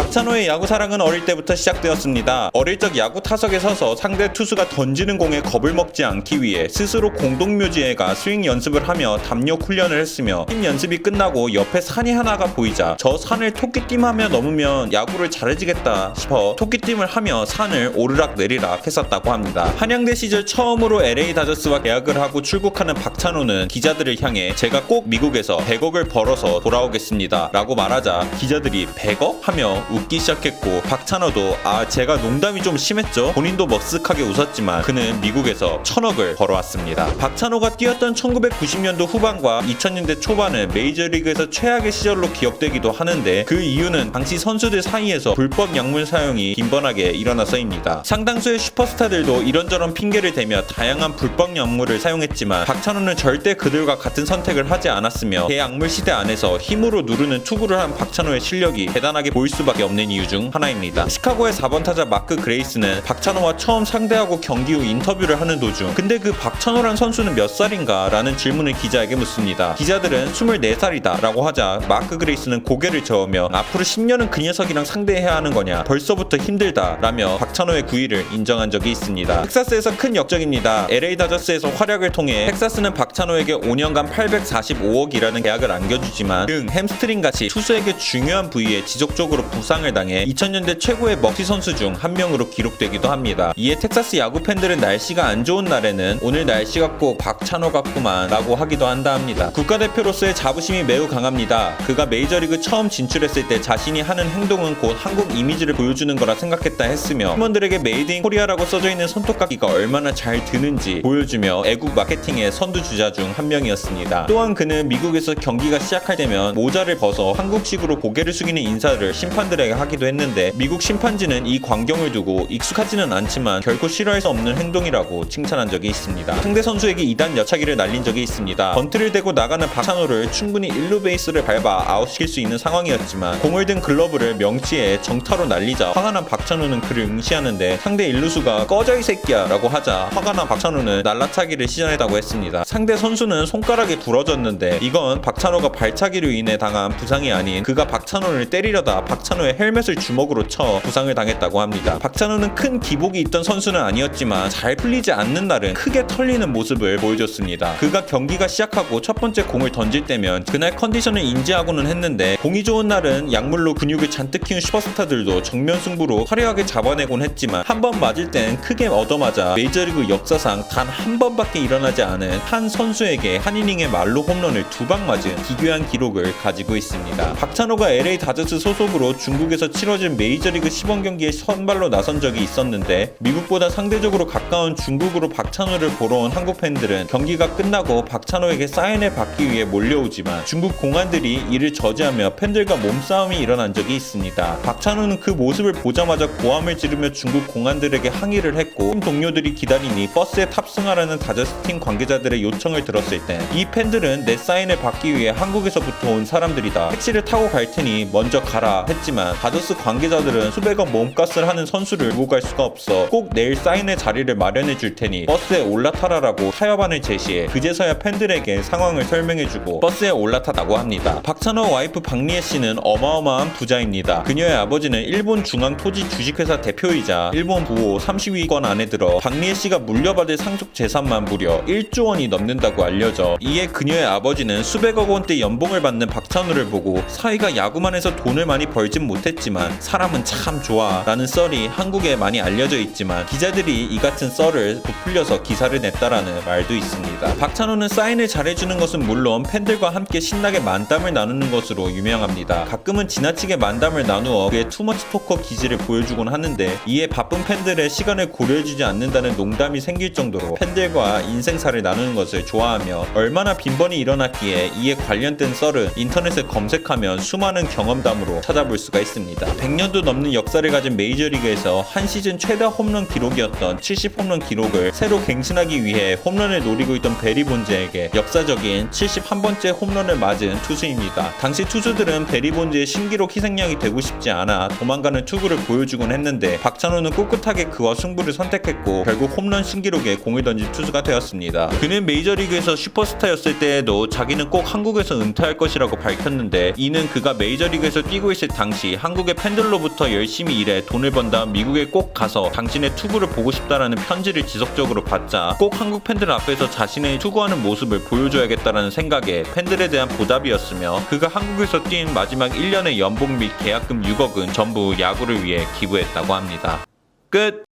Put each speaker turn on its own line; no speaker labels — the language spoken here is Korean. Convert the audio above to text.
박찬호의 야구 사랑은 어릴 때부터 시작되었습니다. 어릴 적 야구 타석에 서서 상대 투수가 던지는 공에 겁을 먹지 않기 위해 스스로 공동묘지에가 스윙 연습을 하며 담력 훈련을 했으며 팀 연습이 끝나고 옆에 산이 하나가 보이자 저 산을 토끼띠하며 넘으면 야구를 잘해지겠다 싶어 토끼띠을 하며 산을 오르락 내리락 했었다고 합니다. 한양대 시절 처음으로 LA 다저스와 계약을 하고 출국하는 박찬호는 기자들을 향해 제가 꼭 미국에서 100억을 벌어서 돌아오겠습니다 라고 말하자 기자들이 100억? 하며 웃기 시작했고 박찬호도 제가 농담이 좀 심했죠? 본인도 머쓱하게 웃었지만 그는 미국에서 1000억을 벌어왔습니다. 박찬호가 뛰었던 1990년도 후반과 2000년대 초반은 메이저리그에서 최악의 시절로 기억되기도 하는데 그 이유는 당시 선수들 사이에서 불법 약물 사용이 빈번하게 일어나서입니다. 상당수의 슈퍼스타들도 이런저런 핑계를 대며 다양한 불법 약물을 사용했지만 박찬호는 절대 그들과 같은 선택을 하지 않았으며 대약물 시대 안에서 힘으로 누르는 투구를 한 박찬호의 실력이 대단하게 보일 수밖에 없는 이유 중 하나입니다. 시카고의 4번 타자 마크 그레이스는 박찬호와 처음 상대하고 경기 후 인터뷰를 하는 도중 근데 그 박찬호란 선수는 몇 살인가? 라는 질문을 기자에게 묻습니다. 기자들은 24살이다 라고 하자 마크 그레이스는 고개를 저으며 앞으로 10년은 그 녀석이랑 상대해야 하는 거냐 벌써부터 힘들다 라며 박찬호의 구위를 인정한 적이 있습니다. 텍사스에서 큰 역적입니다. LA 다저스에서 활약을 통해 텍사스는 박찬호에게 5년간 845억이라는 계약을 안겨주지만 등 햄스트링같이 투수에게 중요한 부위에 지속적으로 부상을 당해 2000년대 최고의 먹튀 선수 중 한 명으로 기록되기도 합니다. 이에 텍사스 야구 팬들은 날씨가 안 좋은 날에는 오늘 날씨 같고 박찬호 같구만 라고 하기도 한다 합니다. 국가대표로서의 자부심이 매우 강합니다. 그가 메이저리그 처음 진출했을 때 자신이 하는 행동은 곧 한국 이미지를 보여주는 거라 생각했다 했으며 팀원들에게 메이드 인 코리아라고 써져 있는 손톱깎이가 얼마나 잘 드는지 보여주며 애국 마케팅의 선두주자 중 한 명이었습니다. 또한 그는 미국에서 경기가 시작할 때면 모자를 벗어 한국식으로 고개를 숙이는 인사를 심판들에게 하기도 했는데 미국 심판진은 이 광경을 두고 익숙하지는 않지만 결코 싫어할 수 없는 행동이라고 칭찬한 적이 있습니다. 상대 선수에게 2단 여차기를 날린 적이 있습니다. 번트를 대고 나가는 박찬호를 충분히 1루 베이스를 밟아 아웃시킬 수 있는 상황이었지만 공을 든 글러브를 명치에 정타로 날리자 화가 난 박찬호는 그를 응시하는데 상대 1루수가 꺼져 이 새끼야 라고 하자 화가 난 박찬호는 날라차기를 시전했다고 했습니다. 상대 선수는 손가락이 부러졌는데 이건 박찬호가 발차기로 인해 당한 부상이 아닌 그가 박찬호를 때리려다 박찬호의 헬멧을 주먹으로 쳐 부상을 당했다고 합니다. 박찬호는 큰 기복이 있던 선수는 아니었지만 잘 풀리지 않는 날은 크게 털리는 모습을 보여줬습니다. 그가 경기가 시작하고 첫 번째 공을 던질 때면 그날 컨디션을 인지하고는 했는데 공이 좋은 날은 약물로 근육을 잔뜩 키운 슈퍼스타들도 정면 승부로 화려하게 잡아내곤 했지만 한 번 맞을 땐 크게 얻어맞아 메이저리그 역사상 단 한 번밖에 일어나지 않은 한 선수에게 한 이닝에 말로 홈런을 2방 맞은 기괴한 기록을 가지고 있습니다. 박찬호가 LA 다저스 소속으로 중국에서 치러진 메이저리그 시범 경기에 선발로 나선 적이 있었는데 미국보다 상대적으로 가까운 중국으로 박찬호를 보러 온 한국 팬들은 경기가 끝나고 박찬호에게 사인을 받기 위해 몰려오지만 중국 공안들이 이를 저지하며 팬들과 몸싸움이 일어난 적이 있습니다. 박찬호는 그 모습을 보자마자 고함을 지르며 중국 공안들에게 항의를 했고 팀 동료들이 기다리니 버스에 탑승하라는 다저스 팀 관계자들의 요청을 들었을 때 이 팬들은 내 사인을 받기 위해 한국에서부터 온 사람들이다. 택시를 타고 갈 테니 먼저 가라 했지만 다저스 관계자들은 수백억 몸값을 하는 선수를 두고 갈 수가 없어. 꼭 내일 사인의 자리를 마련해 줄 테니 버스에 올라타라라고 타협안을 제시해 그제서야 팬들에게 상황을 설명해주고 버스에 올라타다고 합니다. 박찬호 와이프 박리애 씨는 어마어마한 부자입니다. 그녀의 아버지는 일본 중앙토지 주식회사 대표이자 일본 부호 30위권 안에 들어 박리애 씨가 물려받을 상속 재산만 무려 1조 원이 넘는다고 알려져 이에 그녀의 아버지는 수백억 원대 연봉을 받는 박찬호를 보고 사위가 야구만 해서 돈을 많이 벌진 못했지만 사람은 참 좋아 라는 썰이 한국에 많이 알려져 있지만 기자들이 이 같은 썰을 부풀려서 기사를 냈다라는 말도 있습니다. 박찬호는 사인을 잘해주는 것은 물론 팬들과 함께 신나게 만담을 나누는 것으로 유명합니다. 가끔은 지나치게 만담을 나누어 그의 투머치 토커 기질을 보여주곤 하는데 이에 바쁜 팬들의 시간을 고려해주지 않는다는 농담이 생길 정도로 팬들과 인생사를 나누는 것을 좋아하며 얼마나 빈번히 일어났기에 이에 관련된 썰은 인터넷에 검색하면 수많은 경험담으로 찾아볼 수가 있습니다. 100년도 넘는 역사를 가진 메이저리그에서 한 시즌 최다 홈런 기록이었던 70홈런 기록을 새로 갱신하기 위해 홈런을 노리고 있던 베리 본즈에게 역사적인 71번째 홈런을 맞은 투수입니다. 당시 투수들은 베리 본즈의 신기록 희생양이 되고 싶지 않아 도망가는 투구를 보여주곤 했는데 박찬호는 꿋꿋하게 그와 승부를 선택했고 결국 홈런 신기록에 공을 던진 투수가 되었습니다. 그는 메이저리그에서 슈퍼스타였을 때에도 자기는 꼭 한국에서 은퇴할 것이라고 밝혔는데 이는 그가 메이저리그에서 뛰고 있을 당시 당시 한국의 팬들로부터 열심히 일해 돈을 번 다음 미국에 꼭 가서 당신의 투구를 보고 싶다라는 편지를 지속적으로 받자 꼭 한국 팬들 앞에서 자신의 투구하는 모습을 보여줘야겠다라는 생각에 팬들에 대한 보답이었으며 그가 한국에서 뛴 마지막 1년의 연봉 및 계약금 6억은 전부 야구를 위해 기부했다고 합니다. 끝!